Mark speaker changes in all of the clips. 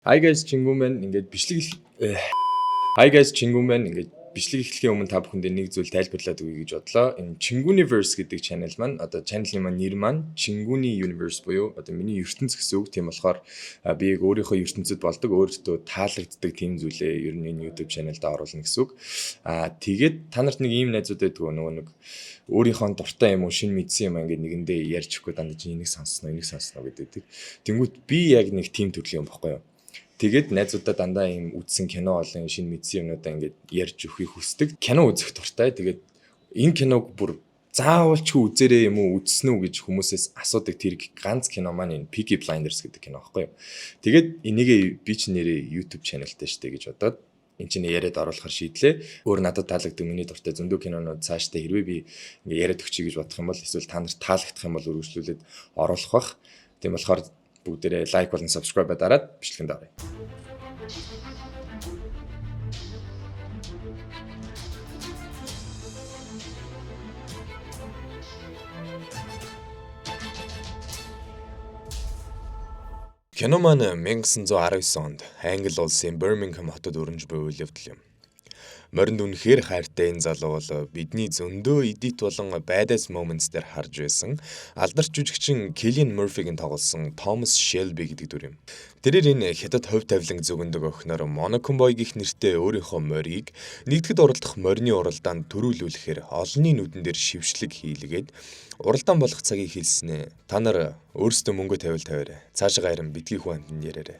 Speaker 1: Hi guys, Чингүн байна. Ингээд бичлэг Hi guys, Чингүн байна. Ингээд бичлэг эхлэхийн өмнө та бүхэнд нэг зүйл тайлбарлаад өгье гэж бодлоо. Энэ Чингүниverse гэдэг channel маань одоо channel-ийн маань нэр маань Чингүний Universe буюу одоо миний ертөнц гэсэн үг. Тийм болохоор би яг өөрийнхөө ертөнцид болдог, өөртөө таалагддаг тийм зүйлээ ер нь энэ YouTube channel-д оруулна гэсэн үг. Тэгээд та нарт нэг ийм найзууд байдаг нөгөө нэг өөрийнхөө дуртай юм уу шинэ мэдсэн юм ингээд нэгэндээ ярьж өгөхгүй дандаа чи энийг сонсноо гэдэг. Тэнгүүт би яг нэг тийм төрлийн юм баггүй юу? Тэгээд найзуудаа дандаа ийм үзсэн кино болон шинэ мэдсэн юмнуудаа ингээд ярьж өгөхийг хүсдэг. Кино үзэх дуртай. Тэгээд энэ киног бүр заавалчгүй үзээрэй юм уу, үзсэн үү гэж хүмүүсээс асуудаг тэр ганц кино маань энэ Peaky Blinders гэдэг кино байхгүй юу. Тэгээд энийг би ч нэрээ YouTube channel-тэй штэ гэж бодоод энэ чинь яриад оруулахар шийдлээ. Өөр надад таалагддаг миний дуртай зөндөө кинонууд цаашдаа хэрвээ би ингээд яриад өгчий гэж бодох юм бол эсвэл та нарт таалагдах юм бол үргэлжлүүлээд оруулах бах. Тийм болохоор бүгдээрээ лайк болон subscribe дараад бичлэгэнд оръё. Кино маань 1919 онд Англи улсын Birmingham хотод өрнөж буй үйл явдал юм. Моринд үнэхээр хайртай энэ залуу бол бидний зөндөө edit болон badass moments дээр харж байсан алдарч жүжигчин Cillian Murphy-гийн тоглосон Thomas Shelby гэдэг дүр юм. Тэрээр энэ хятад хувь тавиланг зөгөндөг охиноор Monaco Boy гэх нэртэй өөрийнхөө морийг нэгдэгэд уралдах морины уралдаанд төрүүлүүлэхээр олонний нүдэн дээр шившлэг хийлгээд уралдаан болох цагийг хэлснэ. Та нар өөрсдөө мөнгө тавиарай. Цаашаа харин битгий хүн амтнд яриарай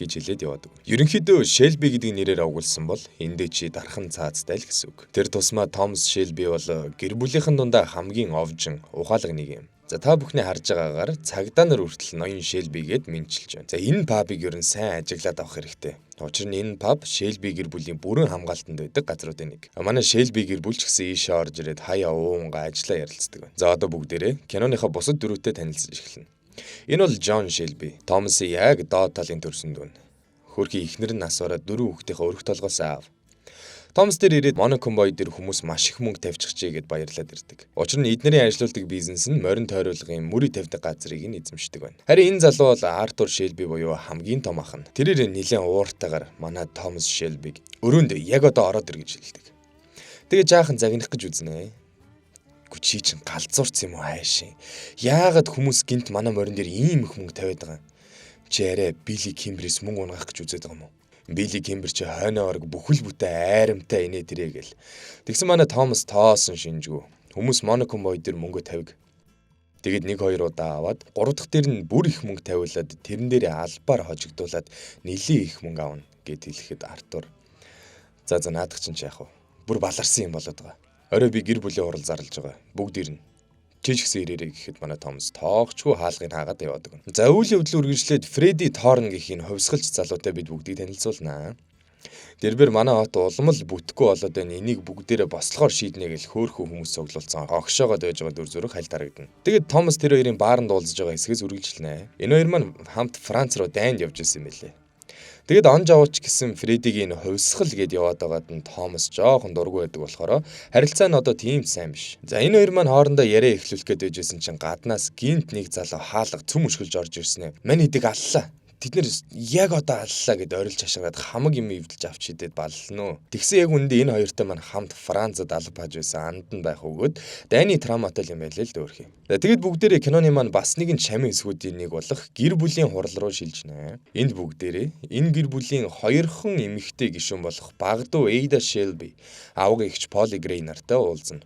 Speaker 1: гэж хэлээд яваадаг. Ерөнхийдөө Shelby гэдэг нэрээр агуулсан бол эндээ чи дархан цаазтай л гэсэн үг. Тэр тусмаа Thomas Shelby бол гэр бүлийнхэн дундаа хамгийн овжин ухаалаг нэг юм. За та бүхний харж байгаагаар цагдаа нар хүртэл ноён Shelby гэд мэдчилж байна. За энэ пабыг ер нь сайн ажиглаад авах хэрэгтэй. Учир нь энэ паб Shelby гэр бүлийн бүрэн хамгаалтанд байдаг газруудын нэг. Манай Shelby гэр бүл ч гэсэн ийшээ орж ирээд хаяа уунга ажиллаа ярилцдаг байна. За одоо бүгдээрээ киноныхоо бусад дүрүүтэй танилцж эхэлнэ. Энэ бол John Shelby. Thomas яг доод талын төрсөн дүүн. Хөрхи ихнэр нь нас бараад 4 хүүхдийнхээ өрх толгоос аав. Thomas дээр ирээд Monaco Boy дээр хүмүүс маш их мөнгө тавьчихжээ гэд баярлаад ирдэг. Учир нь эднэрийн ажилладаг бизнес нь морин тойруулгын мөрийг тавьдаг газрыг нь эзэмшдэг байна. Харин энэ залуу бол Arthur Shelby буюу хамгийн том ах нь. Тэрээр нэлээд ууртайгаар манай Thomas Shelby-г өрөөнд яг одоо ороод ир гэж хэлдэг. Тэгээ жаахан загнах гэж үзнэ. Чи чинь галзуурц юм уу хайшин? Яагаад хүмүүс гинт манай морин дээр ийм их мөнгө тавиад байгаа юм? Чи арай Billy Kimber-с мөнгө унгах гэж үзээд байгаа юм уу? Billy Kimber чи хойноо орог бүхэл бүтэн айрамтай инээ дэрэ гэл. Тэгсэн манай Thomas тоосон шинжгүй. Хүмүүс Monaco Boy дээр мөнгө тавиг. Тэгэд 1-2 удаа аваад 3 дахь дээр нь бүр их мөнгө тавиулаад тэрэн дээрээ албаар хожигдуулаад нэлээд их мөнгө авна гэд хэлэхэд Артур. За наадах чинь яах вэ? Бүр баларсан юм болоод байгаа. Орой би гэр бүлийн хурал зарлаж байгаа. Бүгд ирнэ. Чи ч гэсэн ирээрэй гэхэд манай Томс тоогчгүй хаалгыг хаагаад яваадаг. За үйл явдал үргэлжлээд Фредди Торн гэх энэ хувьсгалч залуутай бид бүгдийг танилцуулнаа. Дэрбэр манай хот улам л бүтэхгүй болоод байна. Энийг бүгдээрээ бослохоор шийднэ гэж хөөхөн хүмүүс цуглуулсан. Огшоогоод байж байгаа дүр зураг хальт харагдана. Тэгэд Томс тэр хоёрын бааранд уулзж байгаа хэсгээс үргэлжлэнэ. Энэ хоёр маань хамт Франц руу дайнд явж исэн юм билээ. Тэгэд он жавууч гэсэн Фреддигийн хувьсгал гэд яваад байгаад нь Томас жоохон дургүй байдаг болохоор харилцаа нь одоо тийм сайн биш. За энэ хоёр маань хоорондоо яриа эхлүүлэх гээд байжсэн чинь гаднаас гинт нэг залуу хаалга цөм өшгөлж орж ирсэн. Мань идэг аллаа. Тэд нэр яг одоо аллаа гэд орилж хашгираад хамаг юм ивдэлж авч идээд баллнаа. Тэгсэн яг үндэ энэ хоёртой маань хамт Францад албааж байсан анд нь байх өгөөд дайны травматай юм байлээ л дөөрхий. Тэгэд бүгдээрээ киноны маань бас нэгэн чамийн эсгүүдийн нэг болох гэр бүлийн хурал руу шилжнэ. Энд бүгдээрээ энэ гэр бүлийн хоёрхан эмэгтэй гишүүн болох Багдуу Ada Shelby, авга эгч Polly Gray нартай уулзна.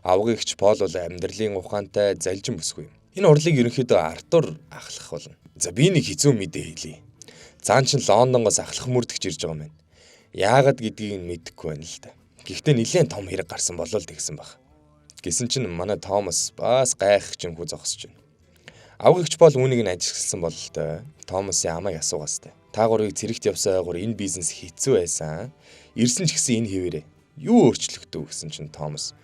Speaker 1: Авга эгч Paul бол амьдралын ухаантай залжин бүсгүй. Энэ хурлыг ерөнхийдөө Артур ахлах болно. За би нэг хэцүү мэдээ хэлье. Цаан чин Лондонгоос ахлах мөрдөгч ирж байгаа юм байна. Яагаад гэдгийг нь мэдэхгүй байна л да. Гэхдээ нэлээд том хэрэг гарсан болол тэгсэн баг. Гэсэн чинь манай Томас бас гайхах чинь хүү зогсож байна. Авгагч бол үүнийг нь ажигласан бололтой. Томасын амийг асуугаастай. Та гурыг цэрэгт явсан ойгоор энэ бизнес хэцүү байсан. Ирсэн ч гэсэн энэ хэвээрээ. Юу өөрчлөгдөв гэсэн чинь Томас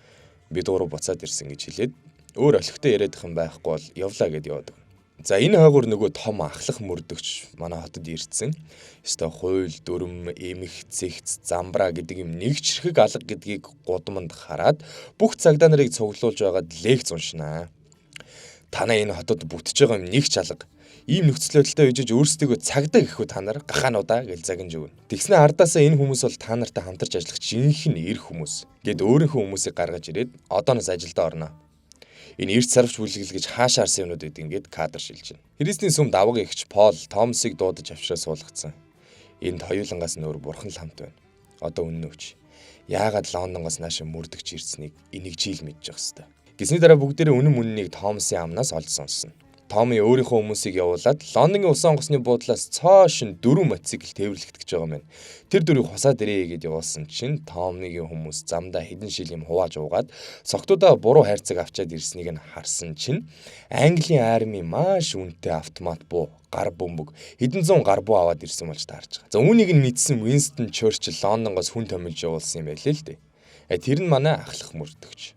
Speaker 1: бид гурав буцаад ирсэн гэж хэлээд өөр олигтой яриадах юм байхгүй бол явлаа гэд яваад. За энэ хойгоор нөгөө том ахлах мөрдөгч манай хотод ирсэн. Ёстой хууль, дүрм, эмх, цэгц, замбраа гэдэг юм нэгчрхэг алга гэдгийг гудамд хараад бүх цагдаа нарыг цуглуулж байгаад лекц уншнаа. Танаа энэ хотод бүтэж байгаа юм нэг ч алга. Ийм нөхцөл байдалтай үежиж өөрсдөө цагдаа гэхүү та нар гахаануудаа гэж загинж өгнө. Тэгснэ ардаасаа энэ хүмүүс бол та нартай хамтарч ажиллах жинхэнэ эр хүмүүс гэд өөрийнхөө хүмүүсийг гаргаж ирээд одооноос ажилдаа орно. Энэ эрт сарвч бүлэглэл гэж хаашаа арсан юмнууд гэдэг ингээд кадр шилжинэ. Христийн сүм давга эгч Пол Томасыг дуудаж авчраа суулгацсан. Энд хоёулангаас нөр бурхан л хамт байна. Одоо үнэнөөч. Яагаад Лондонгоос наашаа мөрдөгч ирснийг энийг жийл мэдчих хэвээр. Гисний дараа бүгдээрээ үнэн мөннийг Томасын амнаас олж сонсон. Томи өөрийнхөө хүмүүсийг явуулаад Лондонгийн усан онгоцны буудлаас цоошин 4 мотоцикл тээвэрлэгдэж байгаа юм байна. Тэр дөрвийг хусаад ирээ гэд явуулсан чинь Томигийн хүмүүс замдаа хэдэн шил юм хувааж уугаад согтуудаа буруу хайрцаг авчаад ирснийг нь харсан чинь Английн арми маш үнэтэй автомат буу гар бөмбөг хэдэн зуун гар буу аваад ирсэн болж таарч байгаа. За үүнийг нь мэдсэн Winston Churchill Лондонгоос хүн томилж явуулсан юм байлээ л дээ. Тэр нь манай ахлах мөрдөгч.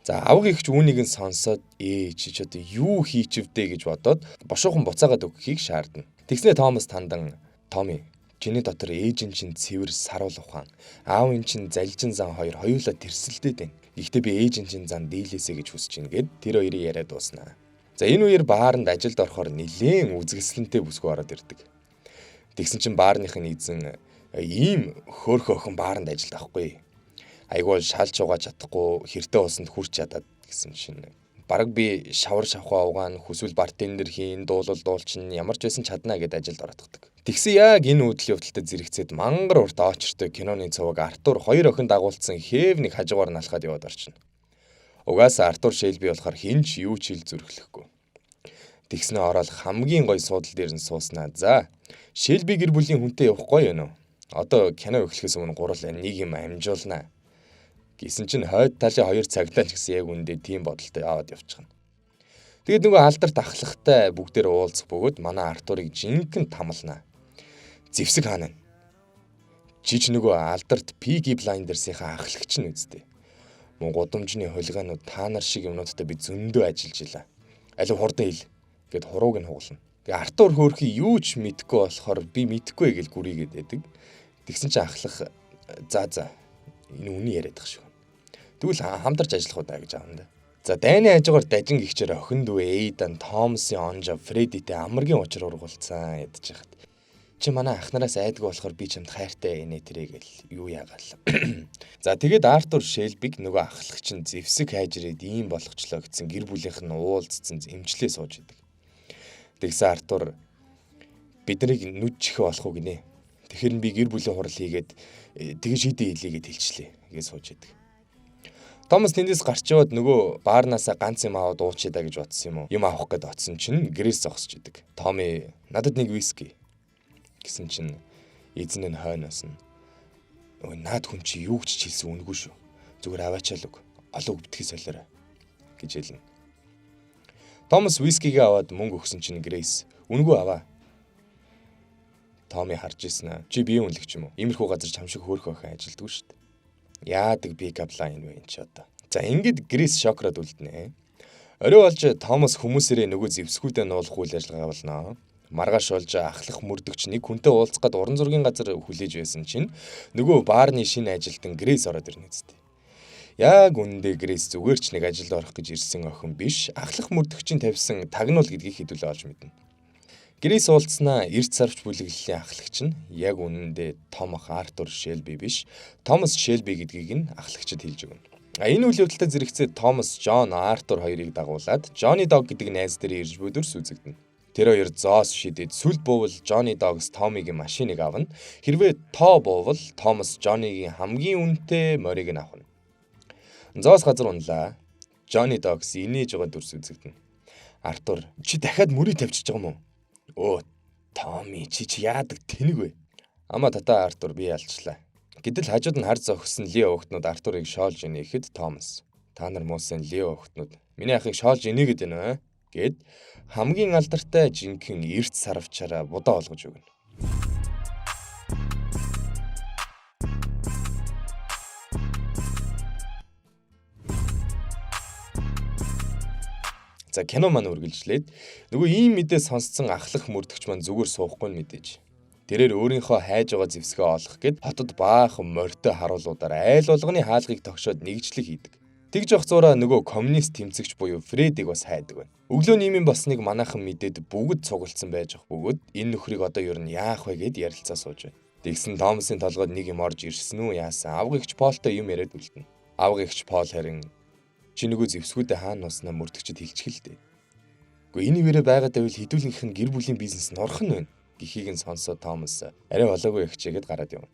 Speaker 1: За авга ихч үүнийг нь сонсоод чи одоо юу хийчвдэ гэж бодоод бошуухан буцаагаад өгөхийг шаардна. Тэгснэ Томас тандан Томи чиний дотор ээж нь чинь цэвэр саруул ухаан аав нь чинь залжин зан хоёулаа тэрсэлдээд байна. Гэхдээ би ээж нь чинь зан дийлээсэ гэж хүсэж ин гэд тэр хоёрын яриа дууснаа. За энэ үеэр бааранд ажилд орохоор нилээн үзэсгэлэнтэй бүсгүй ороод ирдэг. Тэгсэн чинь баарных нь эзэн ийм хөөрхөн охин бааранд ажилд авахгүй. Айгуул шалж угаа чадахгүй хэртэй усанд хүрч чадаад гэсэн чинь бараг би шавар шавхаа угаан хүсвэл бартендер хийн дуулал дуулчин ямар ч байсан чадна гэд ажилд орооддаг. Тэгсэн яг энэ үйл явдалтай зэрэгцээд мангар урт очертой киноны цуваг Артур хоёр охин дагуулсан хээвнийг хажуугаар налхаад яваад орчихно. Угаасаа Артур Шэлби болохоор хинч юу ч хэл зүрхлэхгүй. Тэгснэ ороод хамгийн гоё суудал дээр нь сууснаа. За Шэлби гэр бүлийн хүнтэй явахгүй юу? Одоо кино эхлэхээс өмнө гурал нэг юм амжуулнаа. Гэсэн чинь хойд талын хоёр цагдаа ч гэсэн яг үндэ тийм бодолтой яваад явчихна. Тэгээд нөгөө алдарт ахлахтай бүгдээр уулзах бөгөөд манай Артурыг жинхэнэ тамалнаа. Зевсэг хаана вэ? Чи ч нөгөө алдарт Peaky Blinders-ийнхаа ахлагч нь үсттэй. Мөн гудамжны хулгайнууд та нар шиг юмнуудтай би зөндөө ажиллаж илаа. Алив хурдан хэл гэд хурууг нь хугална. Тэгээ Артур хөөрхий юу ч мэдэхгүй болохоор би мэдэхгүй гэл гүрийгээд байдаг. Тэгсэн чинь ахлах за энэ үний яриад тах шүү. Тэгвэл хамтарч ажиллах удаа гэж аавна. За дайны хажуугаар дажин гихчээр охин дүү Эйдан Томасын онжо Фредитэй амаргийн учир ургуулсан ядж хахад. Чи манай ахнараас айдгүй болохоор би чамд хайртай инээ тэрэгэл юу яагаал. За тэгээд Артур Шэлбиг нөгөө ахлагч нь зевсэг хайж ирээд ийм болгочлоо гэсэн гэр бүлийнх нь уулзсан эмчлээ сууж идэг. Тэгсэн Артур биднийг нүд чихэ болох уу гинэ. Тэгэхэр нь би гэр бүлийн хурал хийгээд тэгж шийдэ хэлийгээд хэлчлээ гэж сууж идэг. Томас тэндээс гарч яваад нөгөө баарнаасаа ганц юм аваад уучаа гэж бодсон юм уу? Юм авах гээд оцсон чинь гэрээс зогсож идэг. Томи надад нэг виски гэсэн чинь эзэн нь хойноос нь нөгөө наад хүн чи юу ч хэлсэн үнэгүй шүү. Зүгээр аваачаал үг. Олог битгий солиорой гэж хэлнэ. Томас вискигээ аваад мөнгө өгсөн чинь Грейс үнэгүй аваа. Томи харж ирсэн аа. Чи бие үнэлэгч юм уу? Иймэрхүү газар чам шиг хөөрхөн охин ажилддаг шүү дээ. Яадаг би каплайн вэ энэ ч одоо. За ингээд Грейс шокроод үлднэ. Орой болж Томас хүмүүсээрээ нөгөө зевсгүүдээ нуулах үйл ажиллагаа болно. Маргааш болж ахлах мөрдөгч нэг хүнтэй уулзах гээд уран зургийн газар хүлээж байсан чинь нөгөө баарны шинэ ажилтан Грейс ороод ирнэ үстэй. Яг үндэ Грейс зүгээр ч нэг ажилд орох гэж ирсэн охин биш. Ахлах мөрдөгчийн тавьсан тагнуул гэдгийг хэдүүлээ олж мэднэ. Грейс уулзнаа эрт сарвч бүлэглэлийн ахлагч нь яг үнэндээ том ах Артур Шэлби биш, Томас Шэлби гэдгийг нь ахлагчид хэлж өгнө. Энэ үйл явдалтай зэрэгцээд Томас, Джон, Артур хоёрыг дагуулад Johnny Dog гэдэг найз дээр ирж бүдэрс үзэгдэнэ. Тэр хоёр зоос шидэд сүл буувал Johnny Dog-с Томигийн машиныг авна. Хэрвээ тоо буувал Томас Johnny-гийн хамгийн үнэтэй морийг нь авна. Зоос газар унлаа. Johnny Dog-с инээж байгаа дүрс үзэгдэнэ. Артур, чи дахиад мөрийг тавьчихж байгаа юм уу? Оо, Томи чи яадаг тэнэг вэ? Ама тата Артур би ялчлаа. Гэтэл хажууд нь хар зогссон Лео охтнууд Артурыг шоолж инехэд Томас. Та нар муусан Лео охтнууд миний ахыг шоолж инегээд байна гэд хамгийн алдартай жинхэнэ эрт сарвчаараа будаа олгож өгнө. За кино маань үргэлжлээд нөгөө ийм мэдээ сонсцсон ахлах мөрдөгч маань зүгээр суухгүй мэдээж. Тэрээр өөрийнхөө хайж байгаа зевсгээ олох гэд хотод баахан морьтой харуулуудаар айл болгоны хаалгыг тогшоод нэгжлэг хийдэг. Тэгж явах зураа нөгөө коммунист тэмцэгч буюу Фредийг бас хайдаг байна. Өглөө ниймийн болсныг манайхан мэдээд бүгд цугулсан байж ах бөгөөд энэ нөхрийг одоо юу яах вэ гэд ярилцаа сууж байна. Тэгсэн Томасын толгойд нэг юм орж ирсэн үү яасан. Авга эгч Полтой юм яриад үлдэнэ. Авга эгч Пол харин чи нөгөө зэвсгүүдээ хаана нууснаа мөрдөгчд хэлчихэлтэй. Гэхдээ энэ вэрэ байгаад байвал хідүүлнийх нь гэр бүлийн бизнес норхон байна гэхийг нь сонсоод Томас арай болоогүй эгчээгээд гараад явна.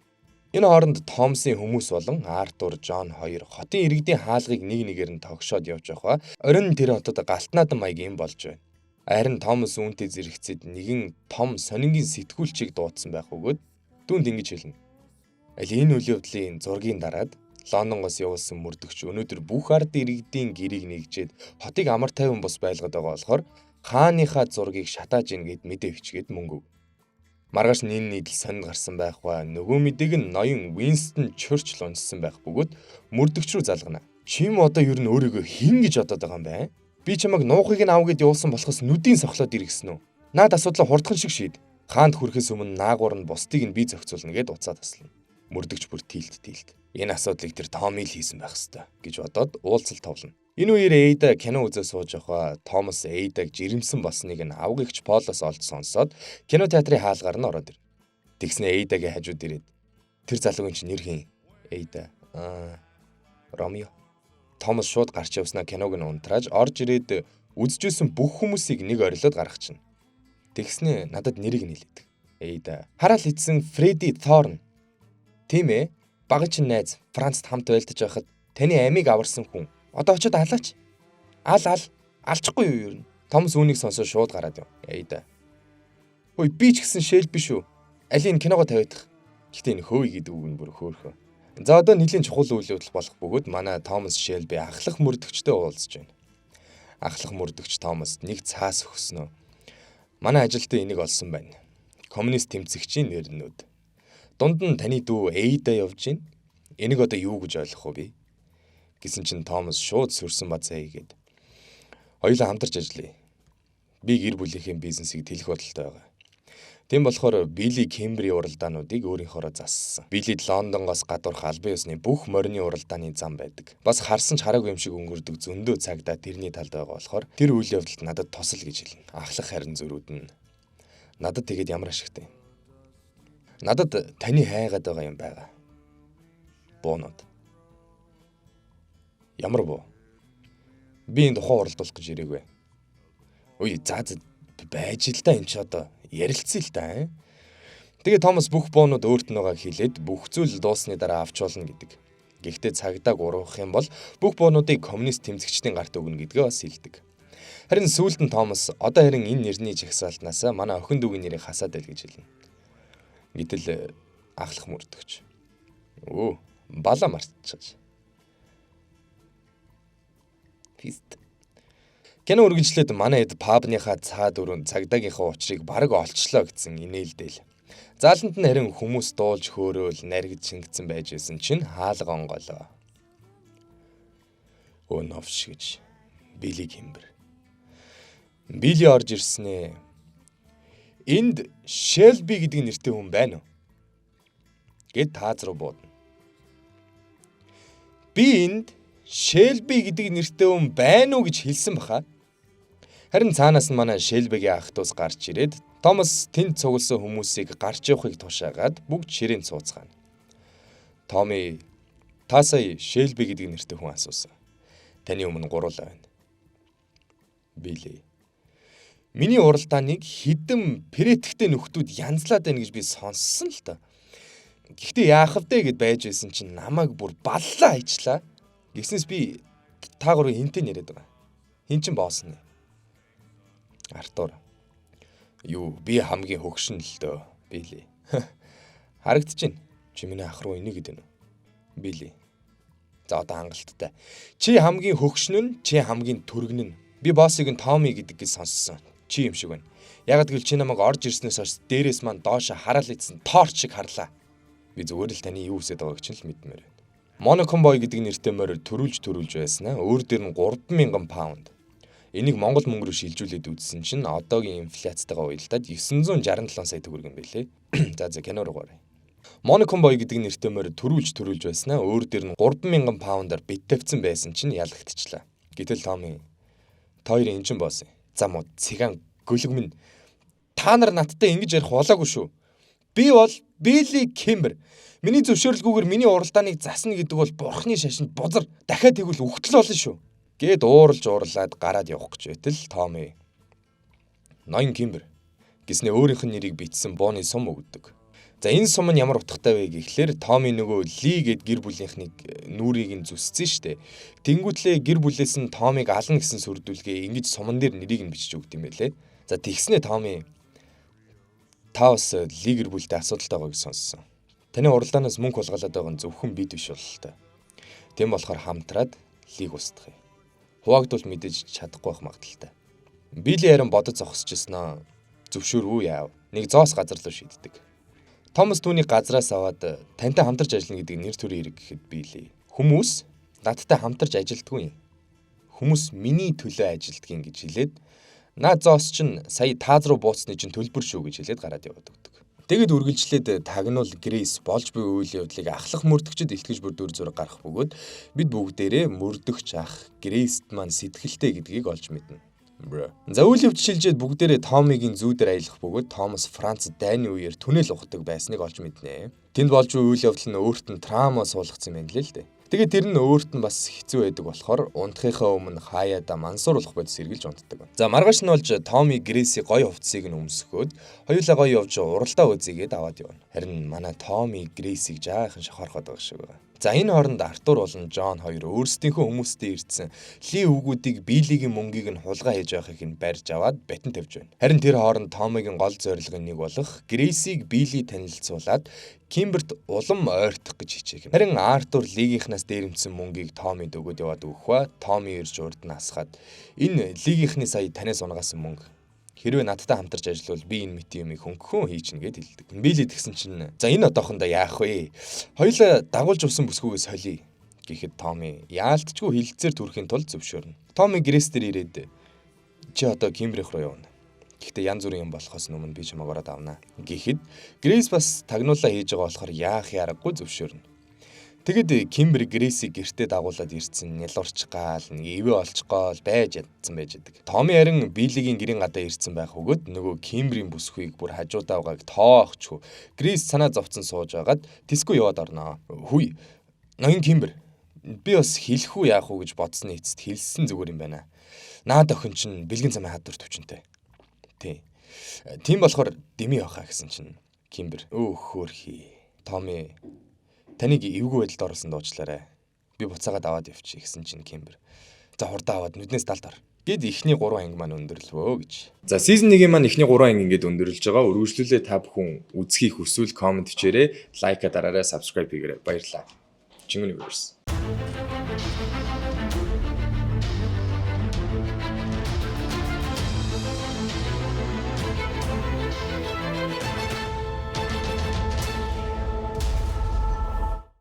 Speaker 1: Энэ хооронд Томсын хүмүүс болон Артур, Джон хоёр хотын иргэдийн хаалгыг нэг нэгээр нь тогшоод явж байгаа. Орин тэр хотод галтнаад маягийн болж байна. Харин Томас үүнтэй зэрэгцээд нэгэн том сонингийн сэтгүүлчийг дуудсан байх бөгөөд түүнд ингэж хэлнэ. Аль энэ үйл явдлын зургийн дараад Лондонгоос явуулсан мөрдөгч өнөөдөр бүх ард иргэдийн гэрийг нэгжээд хотыг амар тайван бус байлгаад байгаа болохоор хааныхаа зургийг шатааж ийн гэд мэдээ бичгээд мөнгө. Маргааш энэ нийдэл сонинд гарсан байх ба нөгөө мэдээг нь ноён Winston Churchill уншсан байх бөгөөд мөрдөгч рүү залгана. Чи юм одоо юу н өөрийгөө хэн гэж бодоод байгаа юм бэ? Би чамайг нуухыг нь ав гэд явуулсан болохоос нүдийн сохлоод иргэсэн үү? Наад асуудлаа хурдхан шиг шийд. Хаанд хүрэхээс өмнө наагур нь бусдыг нь би зохицуулна гэд уцаа таслана. Мөрдөгч бүр тилт. Энэ асуудлыг тэр Томми л хийсэн байх ёстой гэж бодоод уулзалт товлоно. Энэ үеэр Эйда кино үзээ сууж явахаа Томас Эйдаг жирэмсэн болсныг нь авга эгч Полоос олж сонсоод кино театрын хаалгаар нь ороод ир. Тэгснэ Эйдагийн хажууд ирээд тэр залуугийн чинь нэр хийн? Эйда. Ромео. Томас шууд гарч явснаа киног нь унтрааж орж ирээд үзчихсэн бүх хүмүүсийг нэг орилоод гаргачихна. Тэгснэ надад нэрийг нь хэлээд. Эйда. Хараал идсэн Фредди Торн. Тийм ээ. Багын чинь найз Францд хамт байлдаж байхад таны амийг аварсан хүн. Одоо очиод алаач. Алчихгүй юу юу? Томс үүнийг сонсоод шууд гараад яв. Эйда. Хөөе би ч гэсэн Шэлби шүү. Алийг киногоо тавиадах. Гэхдээ энэ хөөе гэдэг үг нь бүр хөөхөө. За одоо нэлийн чухал үйл явдал болох бөгөөд манай Томас Шэлби ахлах мөрдөгчтэй уулзж байна. Ахлах мөрдөгч Томаст нэг цаас өгснө. Манай ажилтан энийг олсон байна. Коммунист тэмцэгчийн нэрнүүд. Дунд нь таны дүү Эйда явж гин. Энийг одоо юу гэж ойлгох вэ? Гэсэн чинь Томас шууд сүрсэн бацаа хийгээд. Хоёулаа хамтарч ажиллая. Би гэр бүлийнхээ бизнесийг тэлэх бодолтой байгаа. Тийм болохоор Билли Кембри уралдаануудыг өөрийнхөөроо зассан. Биллид Лондонгоос гадуурх албан ёсны бүх морины уралдааны зам байдаг. Бас харсан ч хараагүй юм шиг өнгөрдөг зөндөө цагдаа тэрний талд байгаа болохоор тэр үйл явдалд надад тусал гэж хэлнэ. Ахлах харин зөрүүд нь. Надад тэгээд ямар ашигтай. Надад таны хайгаад байгаа юм байгаа. Буунууд. Ямар буу? Би энэ тухайн уралдуулах гэж ирээгүй. Үй за байж л да энэ ч одоо ярилцъя л да. Тэгээ Томас бүх буунууд өөрт нь байгааг хэлээд бүх зүйл дуусны дараа авч болно гэдэг. Гэхдээ цагдааг уруух юм бол бүх буунуудыг коммунист тэмцэгчдийн гарт өгнө гэдгээ бас хэлдэг. Харин сүүлд нь Томас одоо харин энэ нэрний жагсаалтнаас манай охин дүүгийн нэрийг хасаад байл гэж хэлнэ. Гэтэл ахлах мөрдөгч. Бала марцчихж. Фист. Кино үргэлжлээд манай хэд пабныхаа цаад өрөөнд цагдаагийнхаа учрыг бараг олчлоо гэсэн инээлдэл. Зааланд нь харин хүмүүс дуулж хөөрөөл наргиж шингэсэн байж байсан чинь хаалга онголоо. Новш гэж Билли Кембер. Билли орж ирснээ. Энд Шэлби гэдэг нэртэй хүн байна уу? Гэт тааз руу буудна. Би энд Шэлби гэдэг нэртэй хүн байна уу гэж хэлсэн баха. Харин цаанаас нь манай Шэлбигийн ах トゥ ус гарч ирээд Томас тэнд цугласан хүмүүсийг гарч явахыг тушаагаад бүгд ширээнд сууцгаана. Томми та сая Шэлби гэдэг нэртэй хүн асуусан. Таны өмнө гуруулаа байна. Билли. Миний уралдааныг хідэн прэтгэхтэй нөхдүүд янзлаад байна гэж би сонссон л та. Гэхдээ яах вэ гэд байж байсан чинь намайг бүр баллаа хайчлаа. Гэснээс би та гурыг хинтээ яриад байгаа. Хин чин боосно. Артур. Юу би хамгийн хөгшин л дөө. Билли. Харагдчихэв. Чи миний ах руу энийг гэдэг нь. Билли. За одоо хангалттай. Чи хамгийн хөгшин нь, чи хамгийн түргэн нь. Би боссыг нь Томми гэдэг гэж сонссон. Чи юм шиг байна. Ягд гэл чи намайг орж ирснээс хойш дээрээс маань доош хараал идсэн торч шиг харлаа. Би зүгээр л таны юу хүсэж байгааг чинь л мэдмээр байна. Монокомбой гэдэг нэртэй морь төрүүлж байснаа. Өөр дээр нь 3,000 паунд. Энийг Монгол мөнгөөр шилжүүлээд үзсэн чинь одоогийн инфляцтайгаа уялдаад 967 сая төгрөг юм байлээ. За кино руу гараа. Monaco boy гэдэг нэртэй морь төрүүлж байснаа өөр дээр нь 3,000 паундаар бит тавьсан байсан чинь ялагдчихлаа. Гэтэл Томми хоёрын энжин босс. За муу цэган гөлөг минь та нар надтай ингэж ярих болоогүй шүү. Би бол Билли Кимбер. Миний зөвшөөрлгүйгээр миний уралдааныг засна гэдэг бол бурхны шашинд бузар дахиад тэгвэл үхтэл болно шүү. Гэд уурлаад гараад явах гэж байтал Томми ноён Кимбер гэснээ өөрийнх нь нэрийг бичсэн бооны сум өгдөг. За энэ сум нь ямар утгатай вэ гэхлээр Томми нөгөө Ли гэд гэр бүлийнхнийг нүрийг нь зүссэн штэ. Тэнгүүтлээ гэр бүлээс нь Томмиг ална гэсэн сүрдүүлгээ ингэж суман дээр нэрийг нь бичиж өгд юм байлээ. За тэгснээ Томми та бас Ли гэр бүлтэй асуудалтай байгааг сонссон. Таны уралдаанаас мөнгө хулгайлаад байгаа нь зөвхөн бид биш бололтой. Тэм болохоор хамтраад Лиг устгах юм. Хуваагдвал мэдээж чадахгүй байх магадaltaй. Билли харин бодож зогсчихсноо зөвшөөрөө яав. Нэг зоос газар руу шийддэг. Томас түүний газраас аваад тантай хамтарч ажиллана гэдэг нэр төрийн хэрэг гэхэд Билли хүмүүс надтай хамтарч ажилдгүй юм. Хүмүүс миний төлөө ажилдгийг гэж хэлээд наад зоос чинь сая тааз руу бууцны чинь төлбөр шүү гэж хэлээд гараад яваад өгдөг. Тэгэд үргэлжлээд тагнуул Грейс болж буй үйл явдлыг ахлах мөрдөгчд илтгэж бүр дүр зураг гарах бөгөөд бид бүгдээрээ мөрдөгч ах Грейст маань сэтгэлтэй гэдгийг олж мэднэ. За үйл явц шилжээд бүгдээрээ Томмигийн зүү дээр аялах бөгөөд Томас Франц дайны үеэр түнэл ухдаг байсныг олж мэднэ. Тэнд болж буй үйл явдал нь өөрт нь траума суулгацсан юм л дээ. Тэгээд тэр нь өөрт нь бас хэцүү байдаг болохоор унтахынхаа өмнө хаяада мансууруулах бодис эргэлж унтдаг. За маргааш нь болж Томми Грейси гоё хувцсыг нь өмсгөөд хоёулаа гоё явж уралдаа үзьгээд аваад явна. Харин манай Томми Грейсийг жаахан шохорхоод байгаа шиг байна. За энэ хооронд Артур болон Джон хоёр өөрсдийнхөө хүмүүстэй ирсэн Ли үгүүдийг Билигийн мөнгийг нь хулгай хийж байгааг нь барьж аваад батин тавьж байна. Харин тэр хооронд Томмигийн гол зорилгын нэг болох Грейсийг Билли танилцуулаад Кимберт улам ойртох гэж хичээх юм. Харин Артур Лигийнхнаас дээрэмдсэн мөнгийг Томмид өгөөд яваад өгөх ба Томми ирж урд нь асахад энэ Лигийнхний сая танаас унгасан мөнгө. Хэрвээ надтай хамтарч ажиллавал би энэ мэт юмыг хөнгөхөн хийчихнэ гэд хэлдэг. Билли тэгсэн чинь за энэ одоохондоо яах вэ? Хоёулаа дагуулж усан бүсгүйгээс холиё гэхэд Томми яалтчгүй хилцээр түрхийн тулд зөвшөөрнө. Томми Грейс дээр ирээд чи одоо Кимбрих руу явна. Гэхдээ янз бүрийн юм болохоос өмнө би чамайг ороод авна гэхэд Грейс бас тагнуулаа хийж байгаа болохоор яах яраггүй зөвшөөрнө. Тэгэд Кимбер Грейсийг гэртээ дагуулад ирсэн нялуурч гаал нэг ивэ олчгоол байж ядсан байж байдаг. Томми харин Билигийн гэрийн гадаа ирсэн байх өгöd нөгөө Кимберийн бүсгүйг бүр хажуудаа угааг тоохчгүй. Грейс санаа зовцсон сууж агаад тэсгүй яваад орноо. Хүй. Ноён Кимбер. Би бас хэлэх үү яах уу гэж бодсны эцэст хэлсэн зүгээр юм байна. Наад охин чинь бэлгэн замын хадвар төвчөнтэй. Тийм болохоор дэмий явахаа гэсэн чинь Кимбер хөөхий. Томми таныг эвгүй байдалд оруулсан дуучлаарай. Би буцаагаад аваад явчих гэсэн чинь Кимбер. За хурдаа аваад нүднээс талд ор. Гэд ихний 3 анги маань өндөрлөвөө гэж. За season 1-ийн маань ихний 3 анги ингээд өндөрлөж байгаа. Үргэлжлүүлээ та бүхэн үзхийг хүсвэл комент хийчээрэй. Лайка дараарай, subscribe хийгээрэй. Баярлалаа. Jingle Universe.